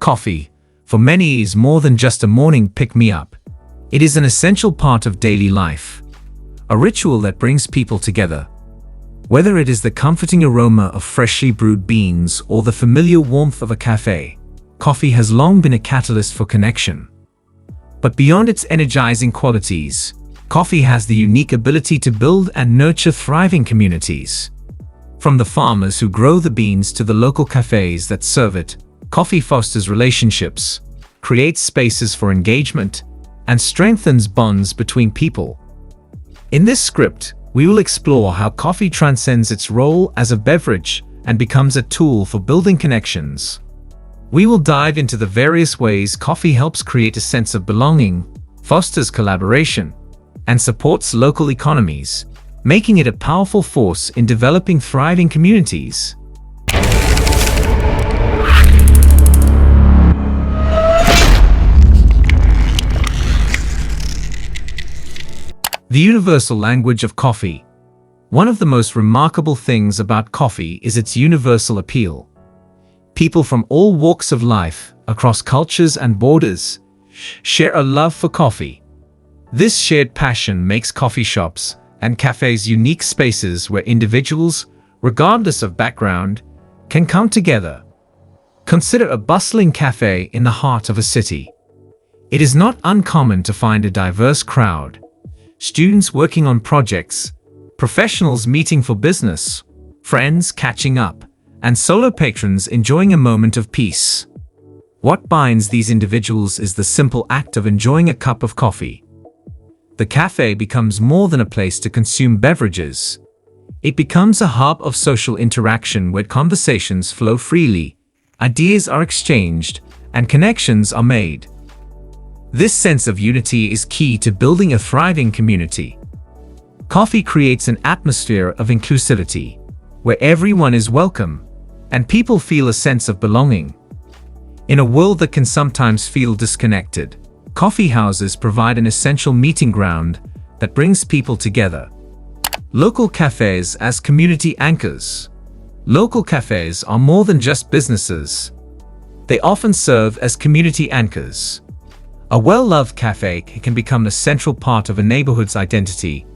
Coffee, for many, is more than just a morning pick-me-up. It is an essential part of daily life, a ritual that brings people together. Whether it is the comforting aroma of freshly brewed beans or the familiar warmth of a cafe, coffee has long been a catalyst for connection. But beyond its energizing qualities, coffee has the unique ability to build and nurture thriving communities. From the farmers who grow the beans to the local cafes that serve it, coffee fosters relationships, creates spaces for engagement, and strengthens bonds between people. In this script, we will explore how coffee transcends its role as a beverage and becomes a tool for building connections. We will dive into the various ways coffee helps create a sense of belonging, fosters collaboration, and supports local economies, making it a powerful force in developing thriving communities. The universal language of coffee. One of the most remarkable things about coffee is its universal appeal. People from all walks of life, across cultures and borders, share a love for coffee. This shared passion makes coffee shops and cafes unique spaces where individuals, regardless of background, can come together. Consider a bustling cafe in the heart of a city. It is not uncommon to find a diverse crowd: students working on projects, professionals meeting for business, friends catching up, and solo patrons enjoying a moment of peace. What binds these individuals is the simple act of enjoying a cup of coffee. The cafe becomes more than a place to consume beverages. It becomes a hub of social interaction where conversations flow freely, ideas are exchanged, and connections are made. This sense of unity is key to building a thriving community. Coffee creates an atmosphere of inclusivity, where everyone is welcome, and people feel a sense of belonging. In a world that can sometimes feel disconnected, coffee houses provide an essential meeting ground that brings people together. Local cafes as community anchors. Local cafes are more than just businesses. They often serve as community anchors. A well-loved cafe can become a central part of a neighborhood's identity,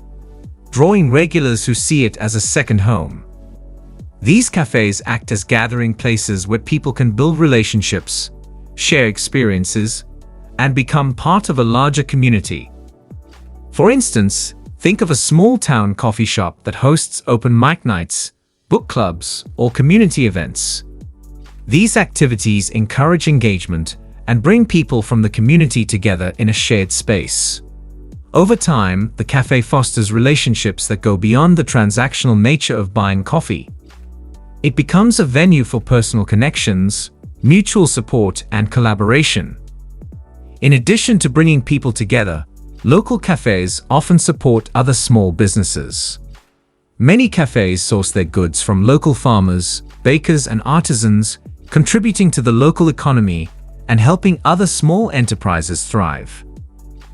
drawing regulars who see it as a second home. These cafes act as gathering places where people can build relationships, share experiences, and become part of a larger community. For instance, think of a small-town coffee shop that hosts open mic nights, book clubs, or community events. These activities encourage engagement and bring people from the community together in a shared space. Over time, the cafe fosters relationships that go beyond the transactional nature of buying coffee. It becomes a venue for personal connections, mutual support, and collaboration. In addition to bringing people together, local cafes often support other small businesses. Many cafes source their goods from local farmers, bakers, and artisans, contributing to the local economy and helping other small enterprises thrive.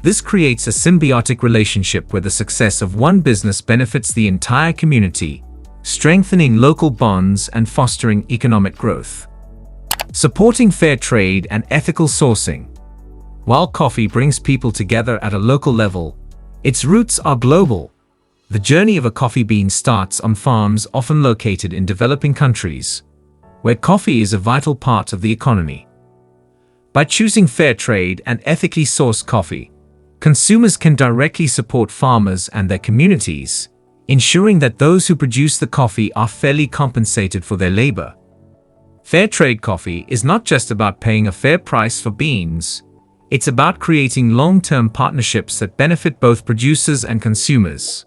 This creates a symbiotic relationship where the success of one business benefits the entire community, strengthening local bonds and fostering economic growth. Supporting fair trade and ethical sourcing. While coffee brings people together at a local level, its roots are global. The journey of a coffee bean starts on farms often located in developing countries, where coffee is a vital part of the economy. By choosing fair trade and ethically sourced coffee, consumers can directly support farmers and their communities, ensuring that those who produce the coffee are fairly compensated for their labor. Fair trade coffee is not just about paying a fair price for beans, it's about creating long-term partnerships that benefit both producers and consumers.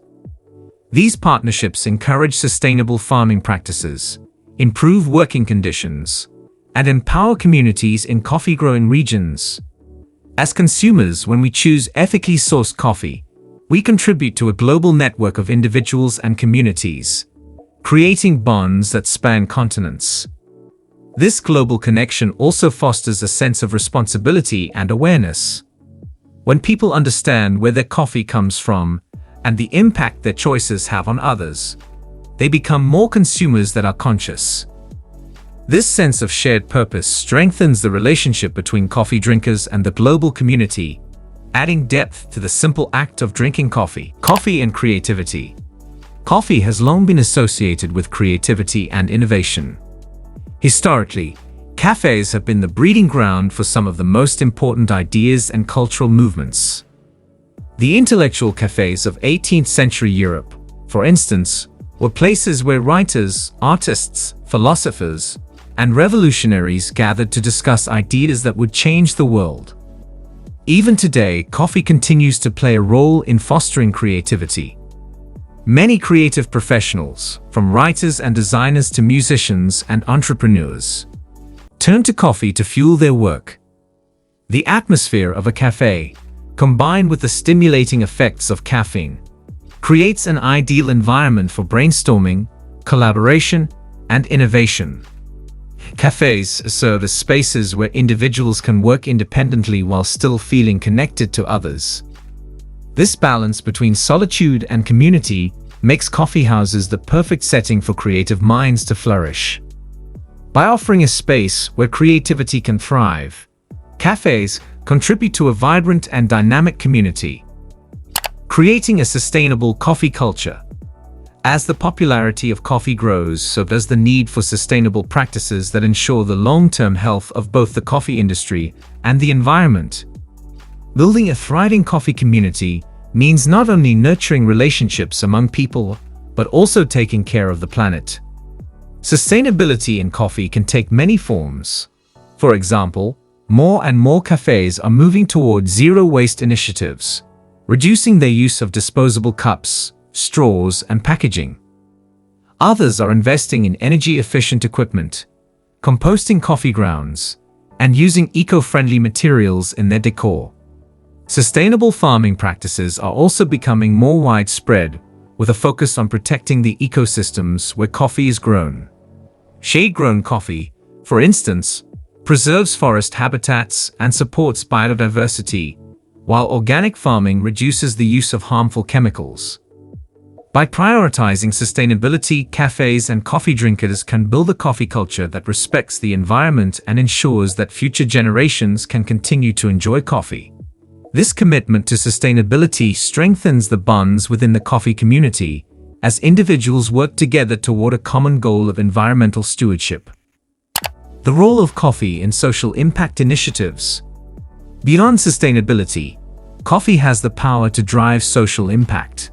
These partnerships encourage sustainable farming practices, improve working conditions, and empower communities in coffee-growing regions. As consumers, when we choose ethically sourced coffee, we contribute to a global network of individuals and communities, creating bonds that span continents. This global connection also fosters a sense of responsibility and awareness. When people understand where their coffee comes from and the impact their choices have on others, they become more consumers that are conscious. This sense of shared purpose strengthens the relationship between coffee drinkers and the global community, adding depth to the simple act of drinking coffee. Coffee and creativity. Coffee has long been associated with creativity and innovation. Historically, cafes have been the breeding ground for some of the most important ideas and cultural movements. The intellectual cafes of 18th century Europe, for instance, were places where writers, artists, philosophers, and revolutionaries gathered to discuss ideas that would change the world. Even today, coffee continues to play a role in fostering creativity. Many creative professionals, from writers and designers to musicians and entrepreneurs, turn to coffee to fuel their work. The atmosphere of a cafe, combined with the stimulating effects of caffeine, creates an ideal environment for brainstorming, collaboration, and innovation. Cafes serve as spaces where individuals can work independently while still feeling connected to others. This balance between solitude and community makes coffee houses the perfect setting for creative minds to flourish. By offering a space where creativity can thrive, cafes contribute to a vibrant and dynamic community, creating a sustainable coffee culture. As the popularity of coffee grows, so does the need for sustainable practices that ensure the long-term health of both the coffee industry and the environment. Building a thriving coffee community means not only nurturing relationships among people, but also taking care of the planet. Sustainability in coffee can take many forms. For example, more and more cafes are moving toward zero-waste initiatives, reducing their use of disposable cups, straws, and packaging. Others are investing in energy-efficient equipment, composting coffee grounds, and using eco-friendly materials in their decor. Sustainable farming practices are also becoming more widespread, with a focus on protecting the ecosystems where coffee is grown. Shade-grown coffee, for instance, preserves forest habitats and supports biodiversity, while organic farming reduces the use of harmful chemicals. By prioritizing sustainability, cafes and coffee drinkers can build a coffee culture that respects the environment and ensures that future generations can continue to enjoy coffee. This commitment to sustainability strengthens the bonds within the coffee community as individuals work together toward a common goal of environmental stewardship. The role of coffee in social impact initiatives. Beyond sustainability, coffee has the power to drive social impact.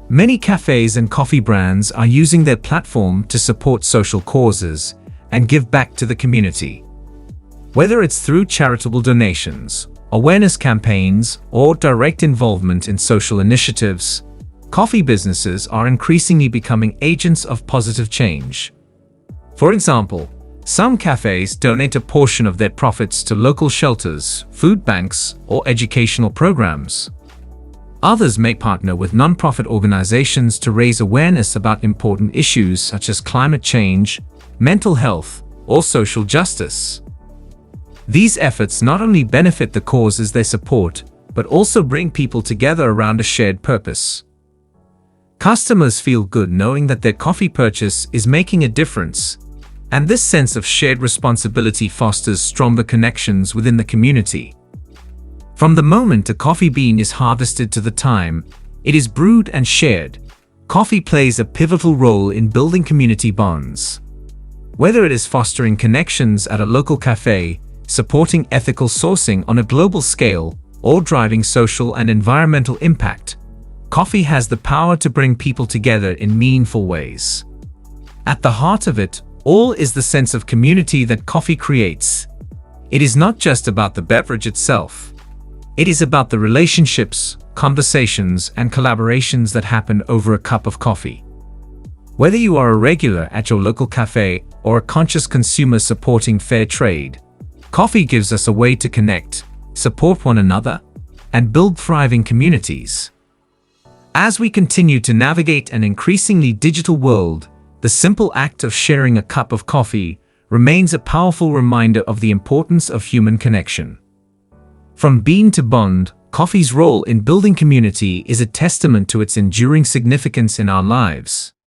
Many cafes and coffee brands are using their platform to support social causes and give back to the community. Whether it's through charitable donations, awareness campaigns, or direct involvement in social initiatives, coffee businesses are increasingly becoming agents of positive change. For example, some cafes donate a portion of their profits to local shelters, food banks, or educational programs. Others may partner with nonprofit organizations to raise awareness about important issues such as climate change, mental health, or social justice. These efforts not only benefit the causes they support, but also bring people together around a shared purpose. Customers feel good knowing that their coffee purchase is making a difference, and this sense of shared responsibility fosters stronger connections within the community. From the moment a coffee bean is harvested to the time it is brewed and shared, coffee plays a pivotal role in building community bonds. Whether it is fostering connections at a local cafe, supporting ethical sourcing on a global scale, or driving social and environmental impact, coffee has the power to bring people together in meaningful ways. At the heart of it all is the sense of community that coffee creates. It is not just about the beverage itself. It is about the relationships, conversations, and collaborations that happen over a cup of coffee. Whether you are a regular at your local cafe or a conscious consumer supporting fair trade, coffee gives us a way to connect, support one another, and build thriving communities. As we continue to navigate an increasingly digital world, the simple act of sharing a cup of coffee remains a powerful reminder of the importance of human connection. From bean to bond, coffee's role in building community is a testament to its enduring significance in our lives.